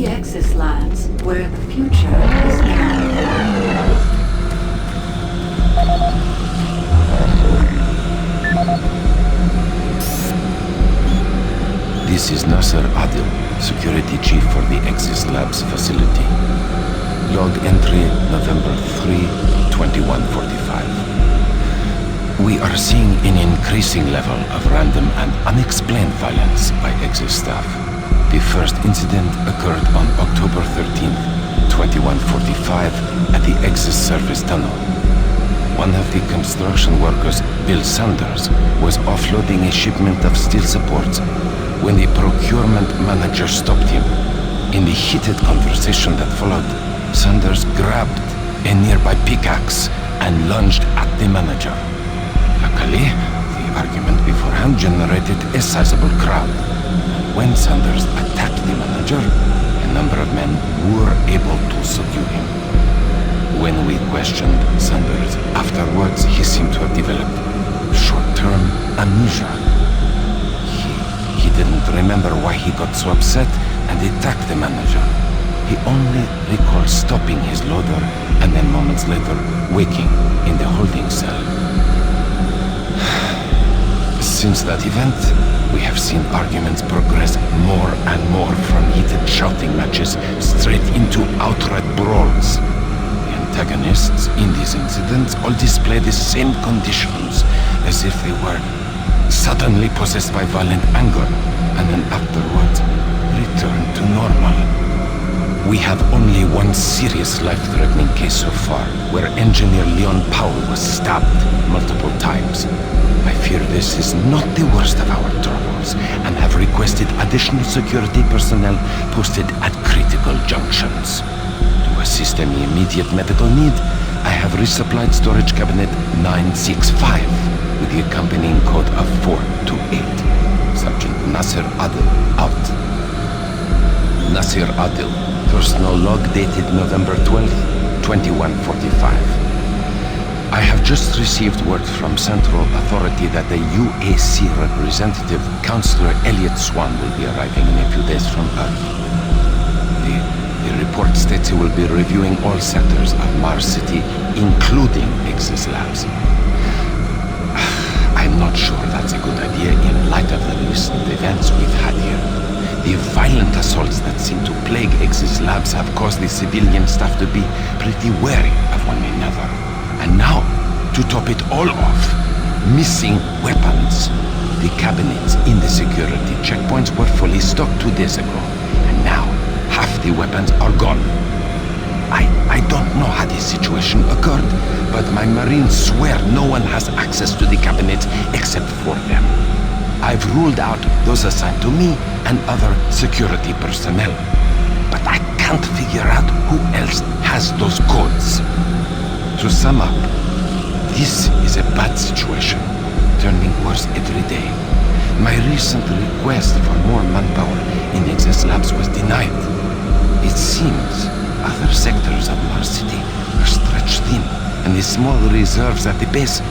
the Exis Labs, where the future is now. This is Nasir Adil, Security Chief for the Exis Labs facility. Log entry November 3, 2145. We are seeing an increasing level of random and unexplained violence by Exis staff. The first incident occurred on October 13th, 2145 at the Exis surface tunnel. One of the construction workers, Bill Sanders, was offloading a shipment of steel supports when the procurement manager stopped him. In the heated conversation that followed, Sanders grabbed a nearby pickaxe and lunged at the manager. Luckily, the argument beforehand generated a sizable crowd. When Sanders attacked the manager, a number of men were able to subdue him. When we questioned Sanders afterwards, he seemed to have developed short-term amnesia. He didn't remember why he got so upset and attacked the manager. He only recalls stopping his loader and then moments later waking in the holding cell. Since that event, we have seen arguments progress more and more from heated shouting matches straight into outright brawls. The antagonists in these incidents all display the same conditions, as if they were suddenly possessed by violent anger and then afterwards return to normal. We have only one serious life-threatening case so far, where engineer Leon Powell was stabbed multiple times. I fear this is not the worst of our troubles, and have requested additional security personnel posted at critical junctions. To assist any immediate medical need, I have resupplied storage cabinet 965 with the accompanying code of 428. Sergeant Nasir Adil, out. Nasir Adil, personal log dated November 12th, 2145. I have just received word from Central Authority that the UAC representative, Councillor Elliot Swan, will be arriving in a few days from Earth. The report states he will be reviewing all sectors of Mars City, including Exis Labs. I'm not sure that's a good idea in light of the recent events we've had here. The violent assaults that seem to plague Exis Labs have caused the civilian staff to be pretty wary of one another. And now, to top it all off, missing weapons. The cabinets in the security checkpoints were fully stocked 2 days ago, and now half the weapons are gone. I don't know how this situation occurred, but my Marines swear no one has access to the cabinets except for them. I've ruled out those assigned to me and other security personnel, but I can't figure out who else has those codes. To sum up, this is a bad situation, turning worse every day. My recent request for more manpower in Exis Labs was denied. It seems other sectors of Mars City are stretched thin, and the small reserves at the base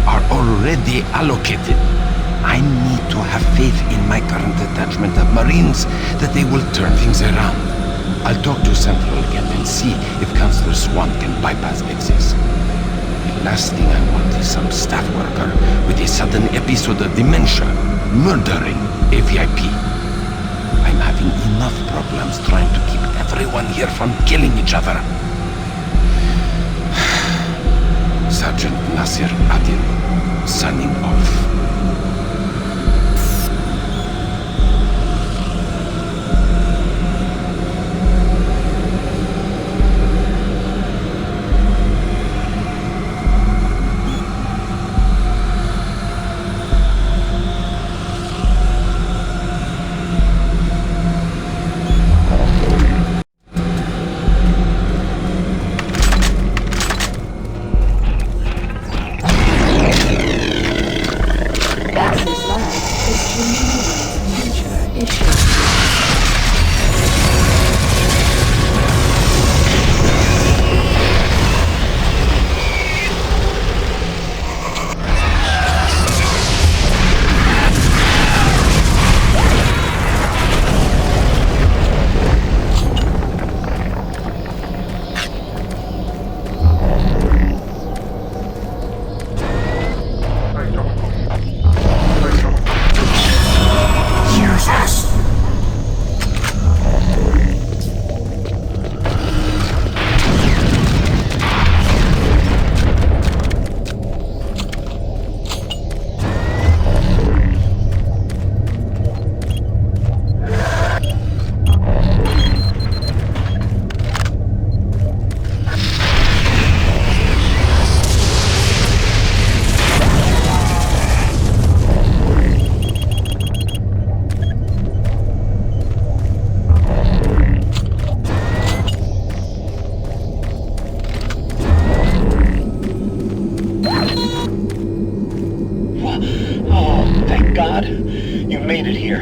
are already allocated. I need to have faith in my current detachment of Marines that they will turn things around. I'll talk to Central again and see if Councillor Swan can bypass Exis. The last thing I want is some staff worker with a sudden episode of dementia murdering a VIP. I'm having enough problems trying to keep everyone here from killing each other. Sergeant Nasir Adil, signing off.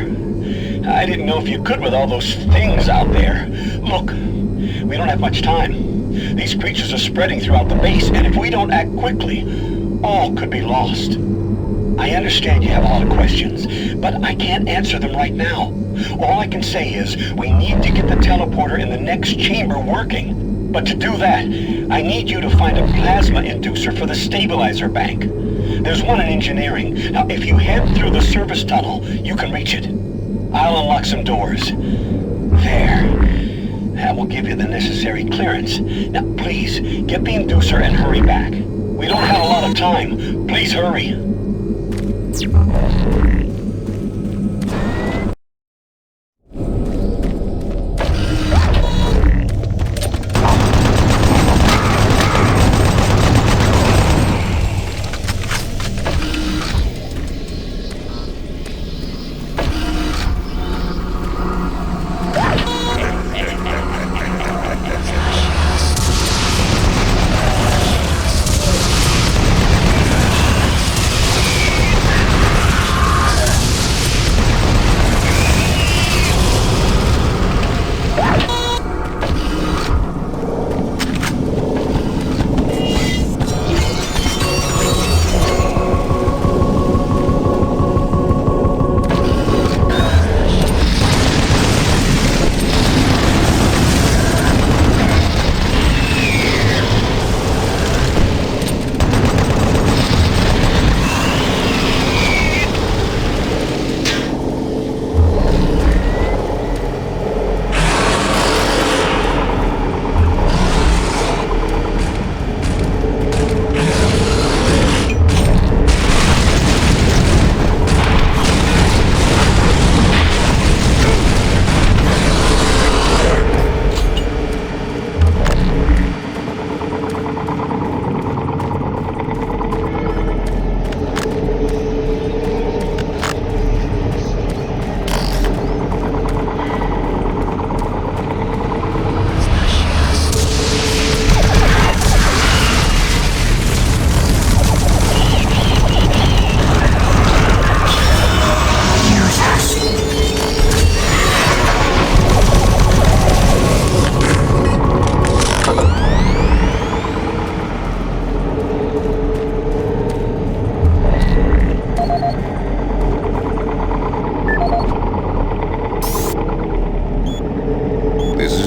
I didn't know if you could with all those things out there. Look, we don't have much time. These creatures are spreading throughout the base, and if we don't act quickly, all could be lost. I understand you have a lot of questions, but I can't answer them right now. All I can say is we need to get the teleporter in the next chamber working. But to do that, I need you to find a plasma inducer for the stabilizer bank. There's one in engineering. Now, if you head through the service tunnel, you can reach it. I'll unlock some doors. There. That will give you the necessary clearance. Now, please, get the inducer and hurry back. We don't have a lot of time. Please hurry.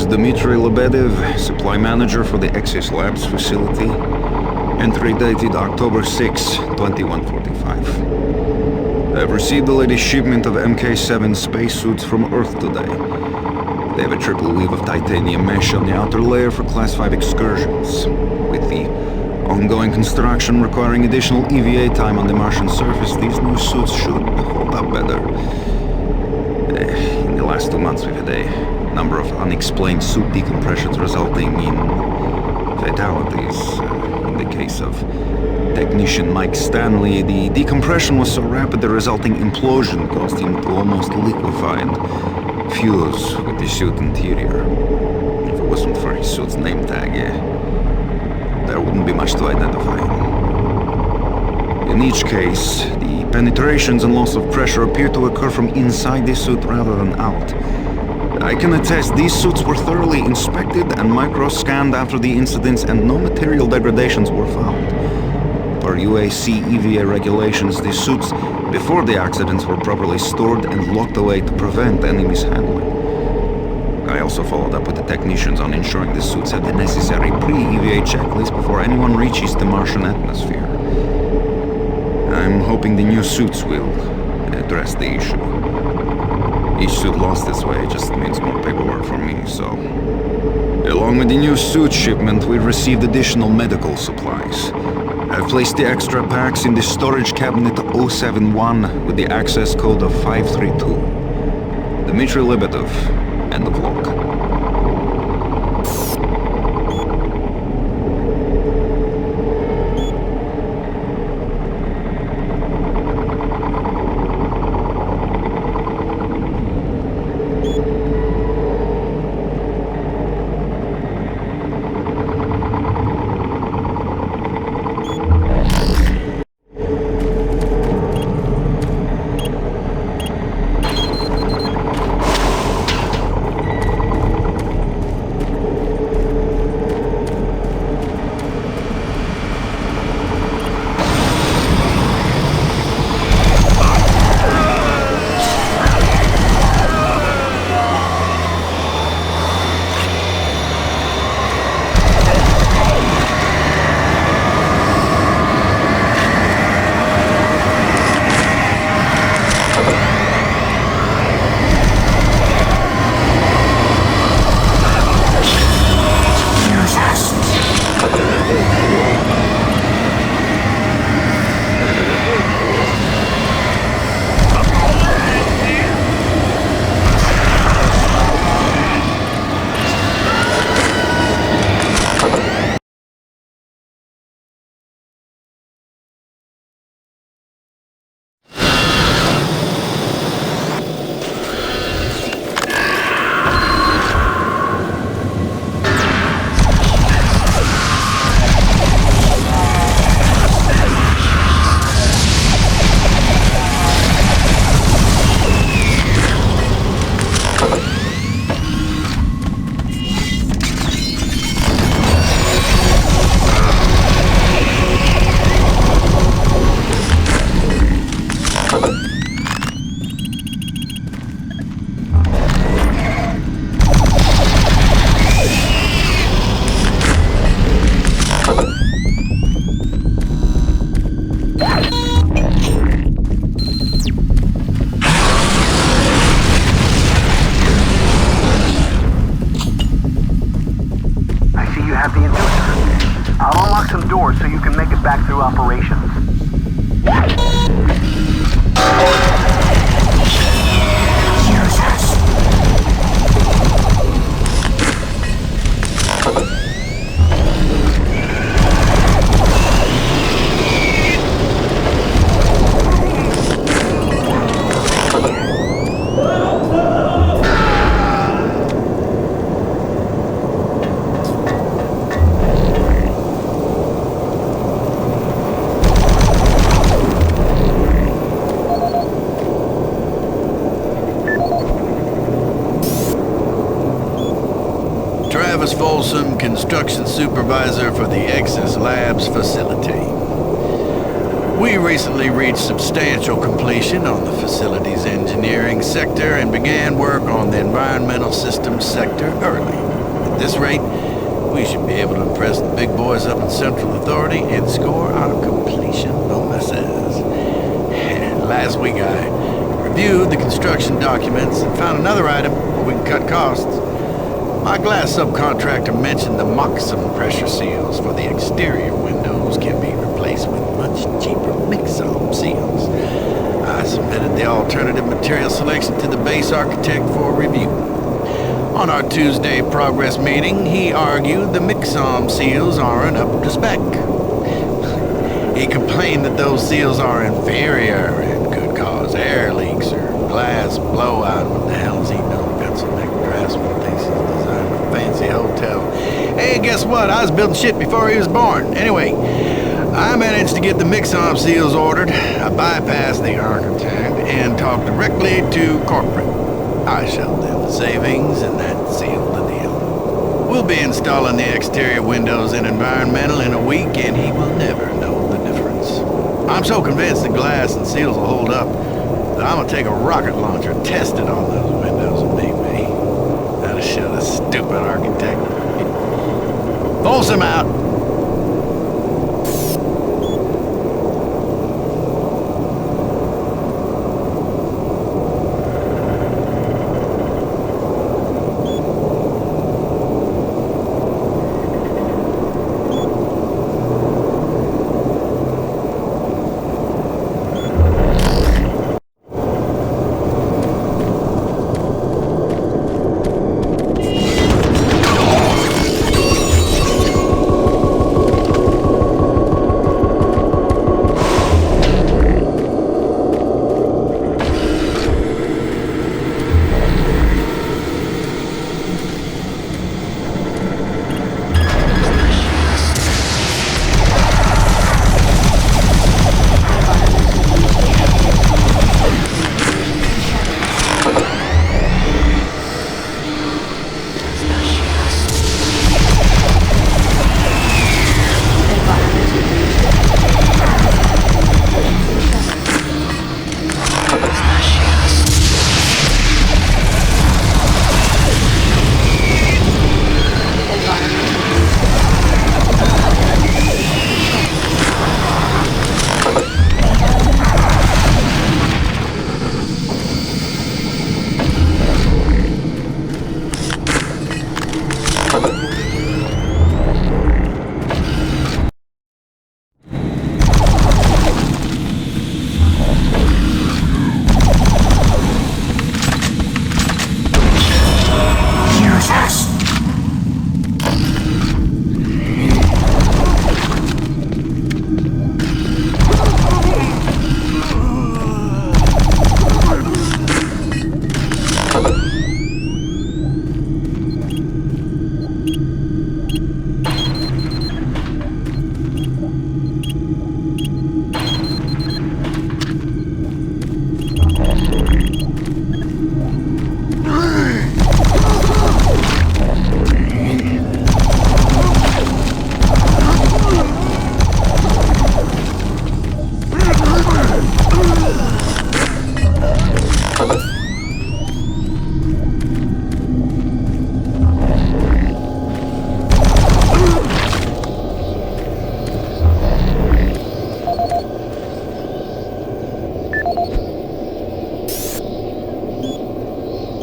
Dmitry Lebedev, supply manager for the Exis Labs facility. Entry dated October 6, 2145. I've received the latest shipment of MK7 spacesuits from Earth today. They have a triple weave of titanium mesh on the outer layer for Class 5 excursions. With the ongoing construction requiring additional EVA time on the Martian surface, these new suits should hold up better. In the last 2 months we've had a number of unexplained suit decompressions resulting in fatalities. In the case of technician Mike Stanley, the decompression was so rapid the resulting implosion caused him to almost liquefy and fuse with the suit interior. If it wasn't for his suit's name tag, there wouldn't be much to identify him. In each case, the penetrations and loss of pressure appear to occur from inside the suit rather than out. I can attest these suits were thoroughly inspected and micro-scanned after the incidents, and no material degradations were found. Per UAC EVA regulations, the suits before the accidents were properly stored and locked away to prevent any mishandling. I also followed up with the technicians on ensuring the suits had the necessary pre-EVA checklist before anyone reaches the Martian atmosphere. I'm hoping the new suits will address the issue. Each suit lost this way just means more paperwork for me, so... Along with the new suit shipment, we received additional medical supplies. I've placed the extra packs in the storage cabinet 071 with the access code of 532. Dmitry Lebedev, end of log. so you can make it back through operations. Travis Folsom, construction supervisor for the Exis Labs facility. We recently reached substantial completion on the facility's engineering sector and began work on the environmental systems sector early. At this rate, we should be able to impress the big boys up in Central Authority and score on completion bonuses. Last week I reviewed the construction documents and found another item where we can cut costs. My glass subcontractor mentioned the Moxon pressure seals for the exterior windows can be replaced with much cheaper mix-on seals. I submitted the alternative material selection to the base architect for review. On our Tuesday progress meeting, he argued the mix-on seals aren't up to spec. He complained that those seals are inferior and could cause air leaks or glass blowout. What the hell is he doing? Pencil neck draftsman thinks he's designed a fancy hotel. Hey, guess what? I was building shit before he was born. Anyway, I managed to get the mix-on seals ordered. I bypassed the architect and talked directly to corporate. I showed them the savings and that sealed the deal. We'll be installing the exterior windows in environmental in a week and he will never know the difference. I'm so convinced the glass and seals will hold up that I'm gonna take a rocket launcher and test it on those windows and make me. That'll show the stupid architect. Folsom out!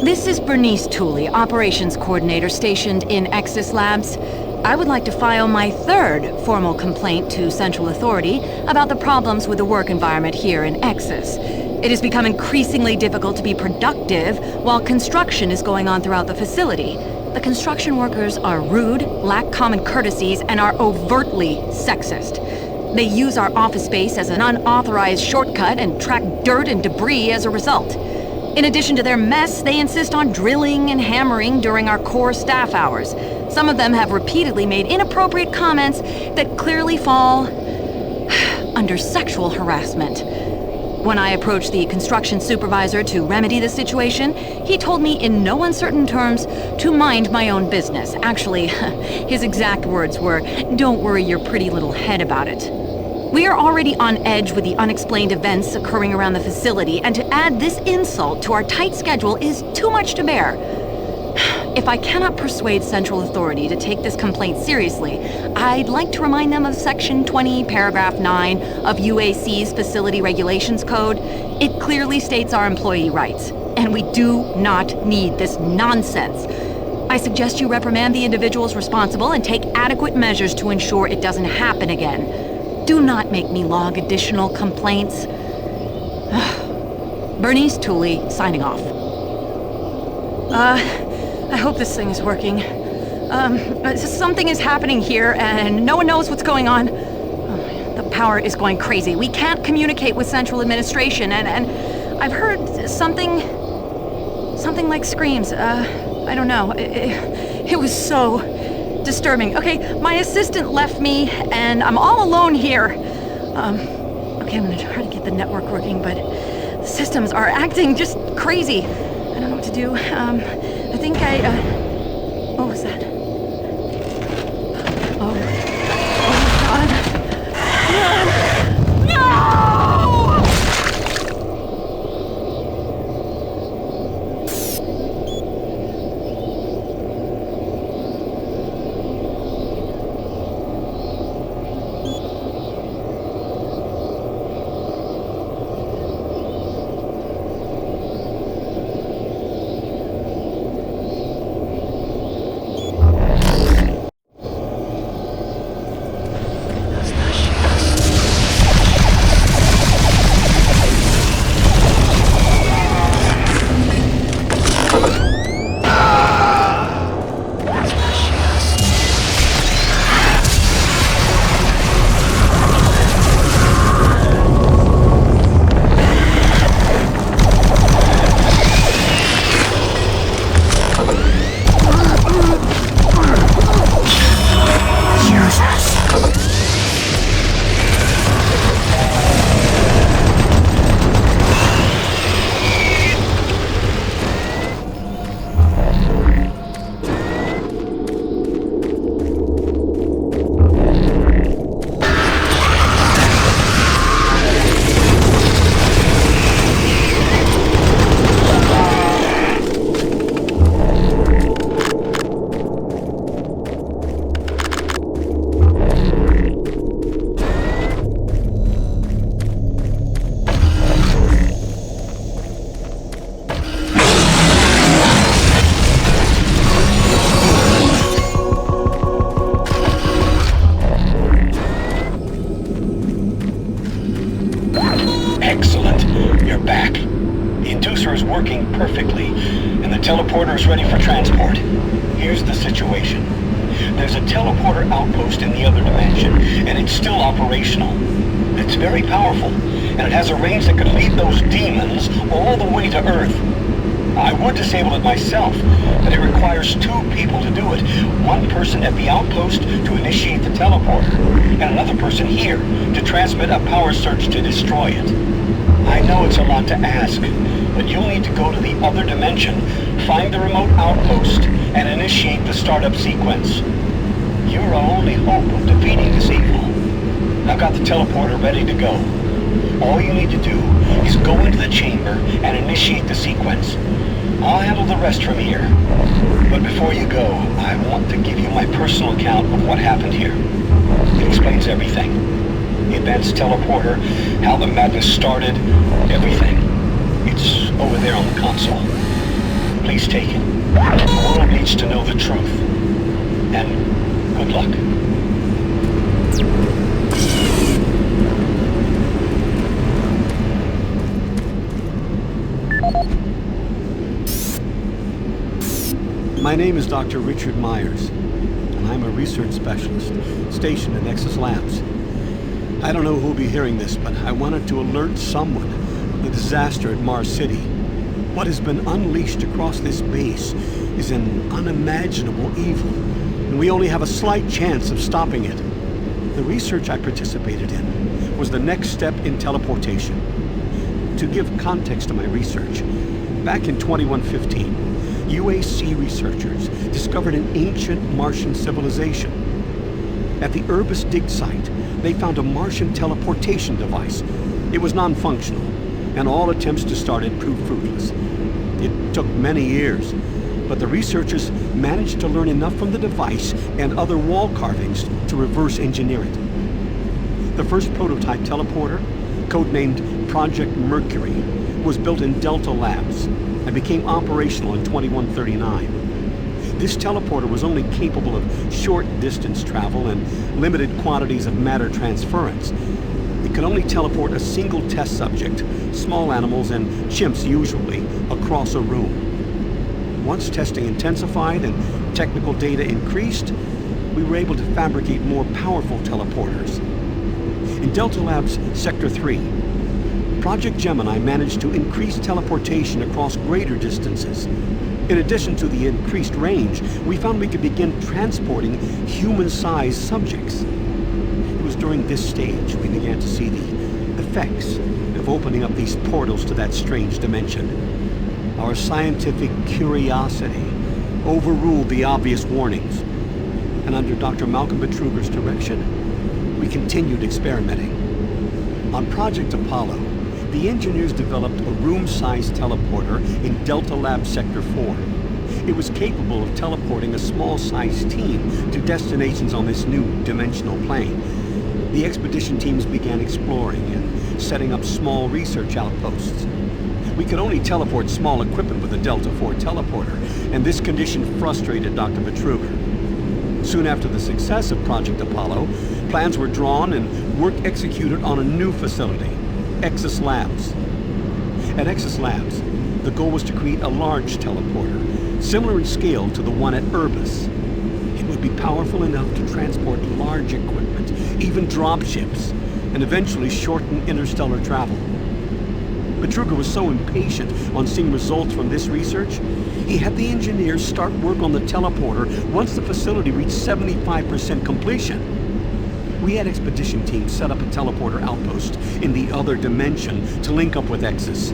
This is Bernice Tooley, Operations Coordinator stationed in Exis Labs. I would like to file my third formal complaint to Central Authority about the problems with the work environment here in Exis. It has become increasingly difficult to be productive while construction is going on throughout the facility. The construction workers are rude, lack common courtesies, and are overtly sexist. They use our office space as an unauthorized shortcut and track dirt and debris as a result. In addition to their mess, they insist on drilling and hammering during our core staff hours. Some of them have repeatedly made inappropriate comments that clearly fall under sexual harassment. When I approached the construction supervisor to remedy the situation, he told me in no uncertain terms to mind my own business. Actually, his exact words were, "Don't worry your pretty little head about it." We are already on edge with the unexplained events occurring around the facility, and to add this insult to our tight schedule is too much to bear. If I cannot persuade Central Authority to take this complaint seriously, I'd like to remind them of Section 20, Paragraph 9 of UAC's Facility Regulations Code. It clearly states our employee rights, and we do not need this nonsense. I suggest you reprimand the individuals responsible and take adequate measures to ensure it doesn't happen again. Do not make me log additional complaints. Bernice Tooley, signing off. I hope this thing is working. Something is happening here, and no one knows what's going on. The power is going crazy. We can't communicate with Central Administration, and I've heard something like screams. I don't know. It was so disturbing. Okay, my assistant left me, and I'm all alone here. Okay, I'm gonna try to get the network working, but the systems are acting just crazy. I don't know what to do. I think what was that? Oh God. Teleporter is ready for transport. Here's the situation. There's a teleporter outpost in the other dimension, and it's still operational. It's very powerful, and it has a range that could lead those demons all the way to Earth. I would disable it myself, but it requires 2 people to do it. One person at the outpost to initiate the teleporter, and another person here to transmit a power surge to destroy it. I know it's a lot to ask, but you'll need to go to the other dimension, find the remote outpost, and initiate the startup sequence. You're our only hope of defeating this evil. I've got the teleporter ready to go. All you need to do is go into the chamber and initiate the sequence. I'll handle the rest from here. But before you go, I want to give you my personal account of what happened here. It explains everything. The events, teleporter, how the madness started, everything. It's over there on the console. Please take it. The world needs to know the truth. And Good luck. My name is Dr. Richard Meyers, and I'm a research specialist stationed in Exis Labs. I don't know who'll be hearing this, but I wanted to alert someone of the disaster at Mars City. What has been unleashed across this base is an unimaginable evil, and we only have a slight chance of stopping it. The research I participated in was the next step in teleportation. To give context to my research, back in 2115, UAC researchers discovered an ancient Martian civilization. At the Urbis dig site, they found a Martian teleportation device. It was non-functional, and all attempts to start it proved fruitless. It took many years, but the researchers managed to learn enough from the device and other wall carvings to reverse engineer it. The first prototype teleporter, codenamed Project Mercury, was built in Delta Labs and became operational in 2139. This teleporter was only capable of short distance travel and limited quantities of matter transference. It could only teleport a single test subject, small animals and chimps usually, across a room. Once testing intensified and technical data increased, we were able to fabricate more powerful teleporters. In Delta Labs Sector 3, Project Gemini managed to increase teleportation across greater distances. In addition to the increased range, we found we could begin transporting human-sized subjects. It was during this stage we began to see the effects of opening up these portals to that strange dimension. Our scientific curiosity overruled the obvious warnings, and under Dr. Malcolm Betruger's direction, we continued experimenting. On Project Apollo, the engineers developed a room-sized teleporter in Delta Lab Sector 4. It was capable of teleporting a small-sized team to destinations on this new dimensional plane. The expedition teams began exploring and setting up small research outposts. We could only teleport small equipment with the Delta 4 teleporter, and this condition frustrated Dr. Betruger. Soon after the success of Project Apollo, plans were drawn and work executed on a new facility, Exis Labs. At Exis Labs, the goal was to create a large teleporter, similar in scale to the one at Urbis. It would be powerful enough to transport large equipment, even dropships, and eventually shorten interstellar travel. Betruger was so impatient on seeing results from this research, he had the engineers start work on the teleporter once the facility reached 75% completion. We had expedition teams set up a teleporter outpost in the other dimension to link up with Exis.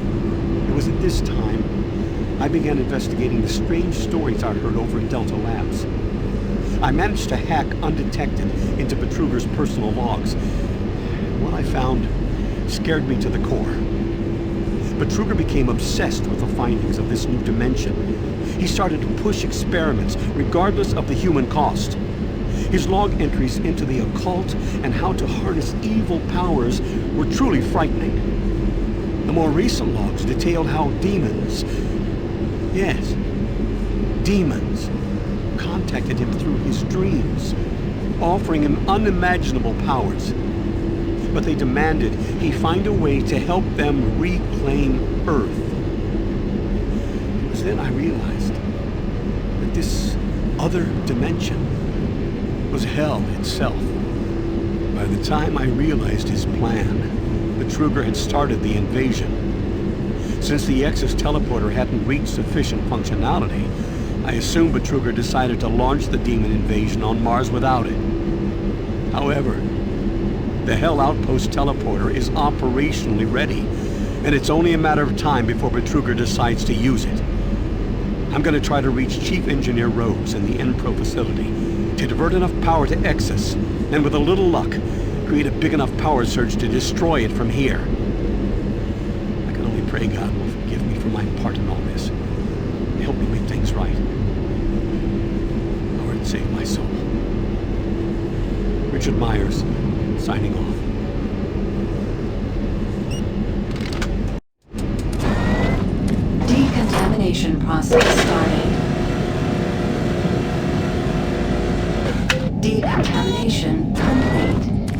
It was at this time I began investigating the strange stories I heard over in Delta Labs. I managed to hack undetected into Betruger's personal logs. What I found scared me to the core. Betruger became obsessed with the findings of this new dimension. He started to push experiments regardless of the human cost. His log entries into the occult and how to harness evil powers were truly frightening. The more recent logs detailed how demons, yes, demons, contacted him through his dreams, offering him unimaginable powers. But they demanded he find a way to help them reclaim Earth. It was then I realized that this other dimension was hell itself. By the time I realized his plan, Betruger had started the invasion. Since the Exis teleporter hadn't reached sufficient functionality, I assumed Betruger decided to launch the demon invasion on Mars without it. However, the Hell Outpost teleporter is operationally ready, and it's only a matter of time before Betruger decides to use it. I'm going to try to reach Chief Engineer Rhodes in the Enpro facility to divert enough power to Exis, and with a little luck, create a big enough power surge to destroy it from here. I can only pray God will forgive me for my part in all this, and help me make things right. Lord, save my soul. Richard Meyers, signing off. Decontamination process started.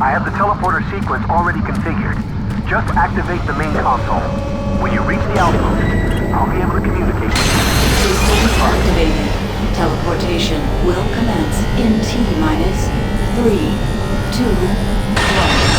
I have the teleporter sequence already configured. Just activate the main console. When you reach the outpost, I'll be able to communicate with you. Sequence activated. Teleportation will commence in T-minus 3, 2, 1.